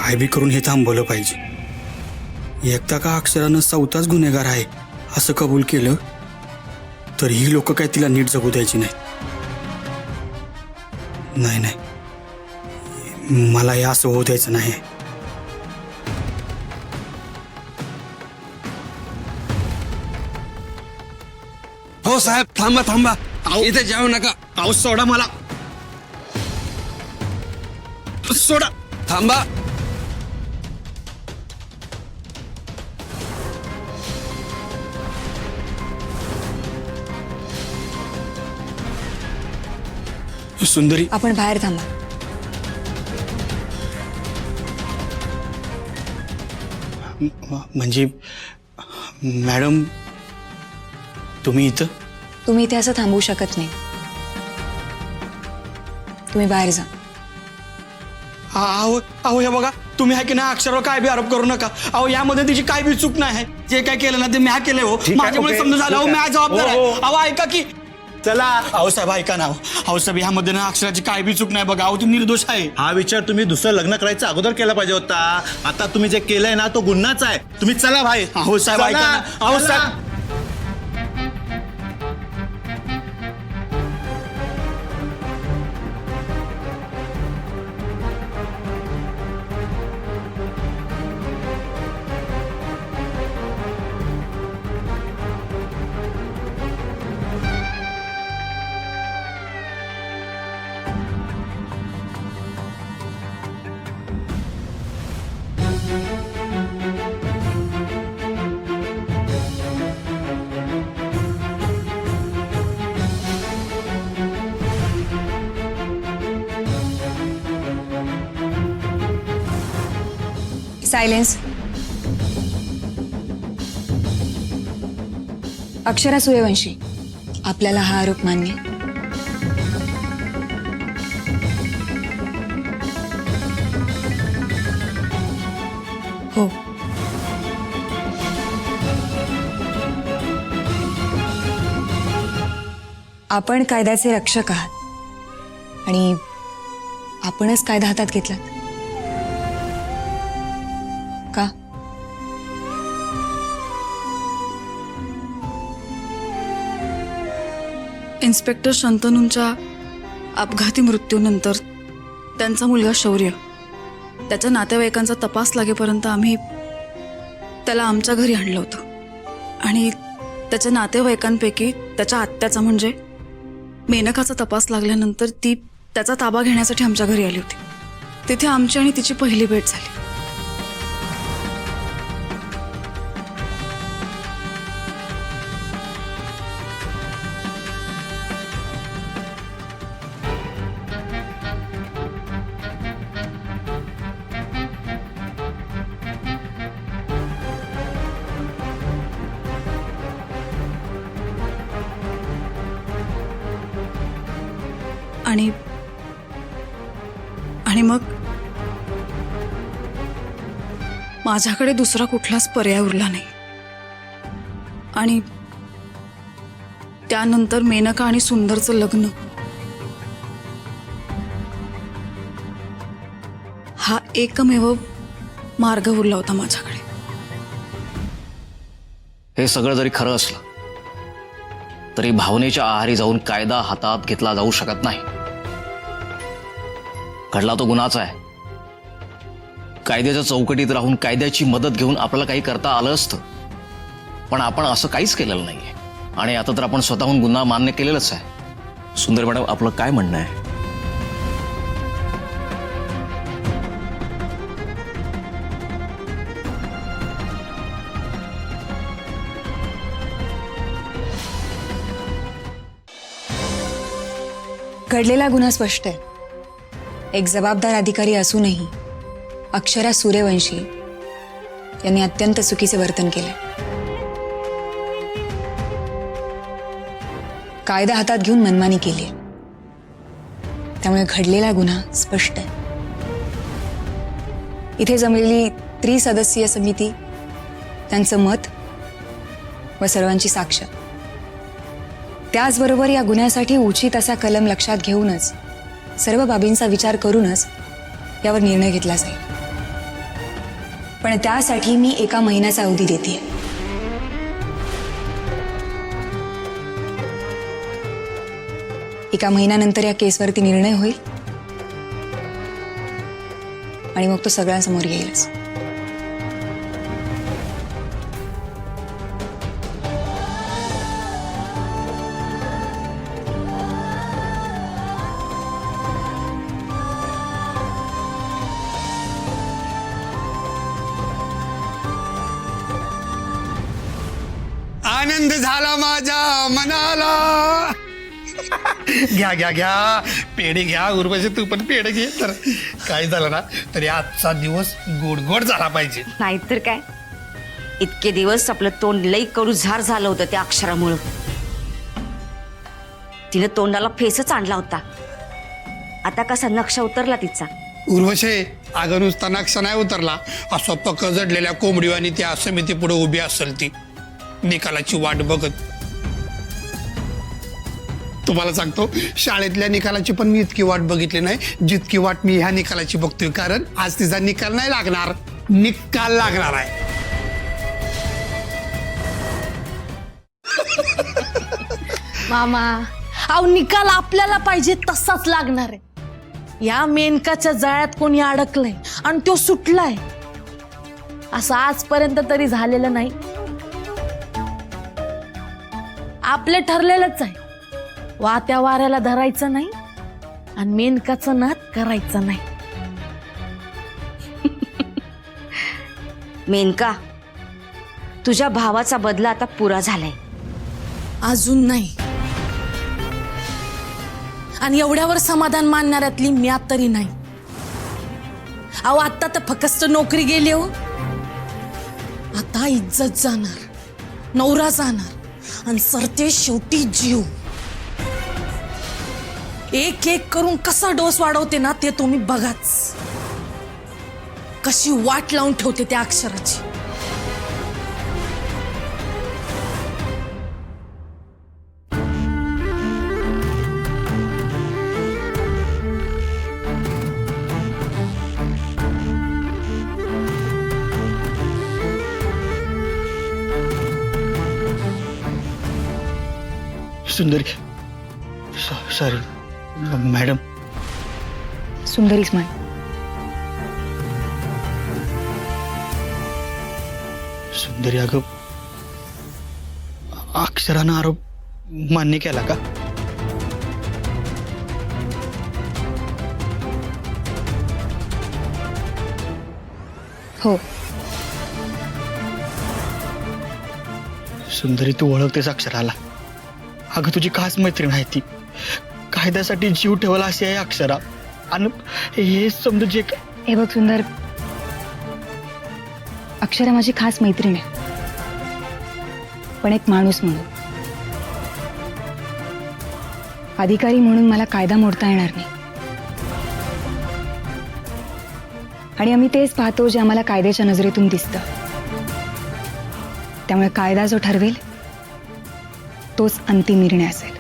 काय बी करून हे थांबवलं पाहिजे। एकदा का अक्षरानं स्वतःच गुन्हेगार आहे असं कबूल केलं तर ही लोक काय तिला नीट जगू द्यायची नाही। नाही नाही, मला हे असं होऊ द्यायचं नाही। हो साहेब, थांबा थांबा, इथे जाऊ नका। अहो सोडा मला, सोडा। थांबा। सुंदरी, आपण बाहेर थांबा। म्हणजे मॅडम तुम्ही इथं? तुम्ही इथे असं थांबवू शकत नाही, तुम्ही बाहेर जा। अहो अहो हे बघा, तुम्ही आहे की नाही अक्षरावर काय बी आरोप करू नका। अहो यामध्ये तिची काय बी चूक नाही आहे। जे काय केलं ना ते मी केलं हो, माझ्यामुळे समजा झालं हो, मी जबाबदार आहे। अहो ऐका की, चला। अहो साहेब ऐका ना, अहो साहेब ह्यामध्ये ना अक्षराची काय बी चूक नाही बघा। अहो ती निर्दोष आहे। हा विचार तुम्ही दुसरं लग्न करायचं अगोदर केला पाहिजे होता। आता तुम्ही जे केलंय ना तो गुन्हाच आहे। तुम्ही चला भाई। अहो साहेब ऐका ना, अहो साहेब सायलेन्स। अक्षरा सूर्यवंशी, आपल्याला हा आरोप मान्य? हो। आपण कायद्याचे रक्षक आहात आणि आपणच कायदा हातात घेतलात का? इन्स्पेक्टर शंतनूंच्या अपघाती मृत्यूनंतर त्यांचा मुलगा शौर्य, त्याच्या नातेवाईकांचा तपास लागेपर्यंत आम्ही त्याला आमच्या घरी आणलं होतं आणि त्याच्या नातेवाईकांपैकी त्याच्या आत्याचा म्हणजे मेनकाचा तपास लागल्यानंतर ती त्याचा ताबा घेण्यासाठी आमच्या घरी आली होती। तिथे आमची आणि तिची पहिली भेट झाली। आणि मग माझ्याकडे दुसरा कुठलाच पर्याय उरला नाही आणि त्यानंतर मेनका आणि सुंदरचं लग्न हा एकमेव मार्ग उरला होता माझ्याकडे। हे सगळं जरी खरं असलं तरी भावनेच्या आहारी जाऊन कायदा हातात घेतला जाऊ शकत नाही। घडला तो गुन्हाच आहे। कायद्याच्या चौकटीत राहून कायद्याची मदत घेऊन आपल्याला काही करता आलं असतं, पण आपण असं काहीच केलेलं नाहीये आणि आता तर आपण स्वतःहून गुन्हा मान्य केलेलाच आहे। सुंदर मॅडम, आपलं काय म्हणणं आहे? घडलेला गुन्हा स्पष्ट आहे। एक जबाबदार अधिकारी असूनही अक्षरा सूर्यवंशी यांनी अत्यंत चुकीचे वर्तन केले। कायदा हातात घेऊन मनमानी केली, त्यामुळे घडलेला गुन्हा स्पष्ट आहे। इथे जमलेली त्रिसदस्यीय समिती, त्यांचं मत व सर्वांची साक्ष, त्याचबरोबर या गुन्ह्यासाठी उचित असा कलम लक्षात घेऊनच सर्व बाबींचा विचार करूनच यावर निर्णय घेतला जाईल। पण त्यासाठी मी 1 महिन्याचा अवधी देते. एका महिन्यानंतर या केसवरती निर्णय होईल आणि मग तो सगळ्यांसमोर येईलच. आनंद झाला माझ्या मनाला. घ्या घ्या घ्या पेढे घ्या. उर्वशी तू पण पेढे घे. तर काय झालं ना तरी आजचा दिवस गोड गोड झाला पाहिजे. नाहीतर काय, इतके दिवस आपलं तोंड लई कडू झार झालं होतं त्या अक्षरामुळं. तिनं तोंडाला फेसच आणला होता. आता कसा नक्षा उतरला तिचा. उर्वशी अगं नुसता नक्षा नाही उतरला, असं पक्क जडलेल्या कोंबडीवानी त्या समिती पुढे उभी असेल ती निकालाची वाट बघत. तुम्हाला सांगतो शाळेतल्या निकालाची पण मी इतकी वाट बघितली नाही जितकी वाट मी ह्या निकालाची बघतोय. कारण आज तिचा निकाल नाही लागणार, निकाल लागणार आहे. मामा, अहो निकाल आपल्याला पाहिजे तसाच लागणार आहे. या मेनकाच्या जाळ्यात कोणी अडकलंय आणि तो सुटलाय असं आजपर्यंत तरी झालेलं नाही. आपलं ठरलेलंच आहे, वात्या वाऱ्याला धरायचं नाही आणि मेनकाचं नाद करायचं नाही. मेनका, तुझ्या भावाचा बदला आता पुरा झालाय. अजून नाही. आणि एवढ्यावर समाधान मानणाऱ्यातली मी तरी नाही. अहो आता तर फक्त नोकरी गेली हो. आता इज्जत जाणार, नवरा जाणार आणि सरते शेवटी जीव. एक एक करून कसा डोस वाढवते ना ते तुम्ही बघाच. कशी वाट लावून ठेवते त्या अक्षराची. सुंदरी, सॉरी मॅडम. सुंदरीच म्हण. सुंदरी अगं, अक्षरानं आरोप मान्य केला का? हो. सुंदरी तू ओळखतेस अक्षराला. अगं तुझी खास मैत्रीण आहे ती. कायद्यासाठी जीव ठेवला अशी आहे अक्षरा. आणि हे समजा जे हे बघ सुंदर, अक्षरा माझी खास मैत्रीण आहे, पण एक माणूस म्हणून. अधिकारी म्हणून मला कायदा मोडता येणार नाही. आणि आम्ही तेच पाहतो जे आम्हाला कायद्याच्या नजरेतून दिसतं. त्यामुळे कायदा जो ठरवेल तोच अंतिम निर्णय असेल.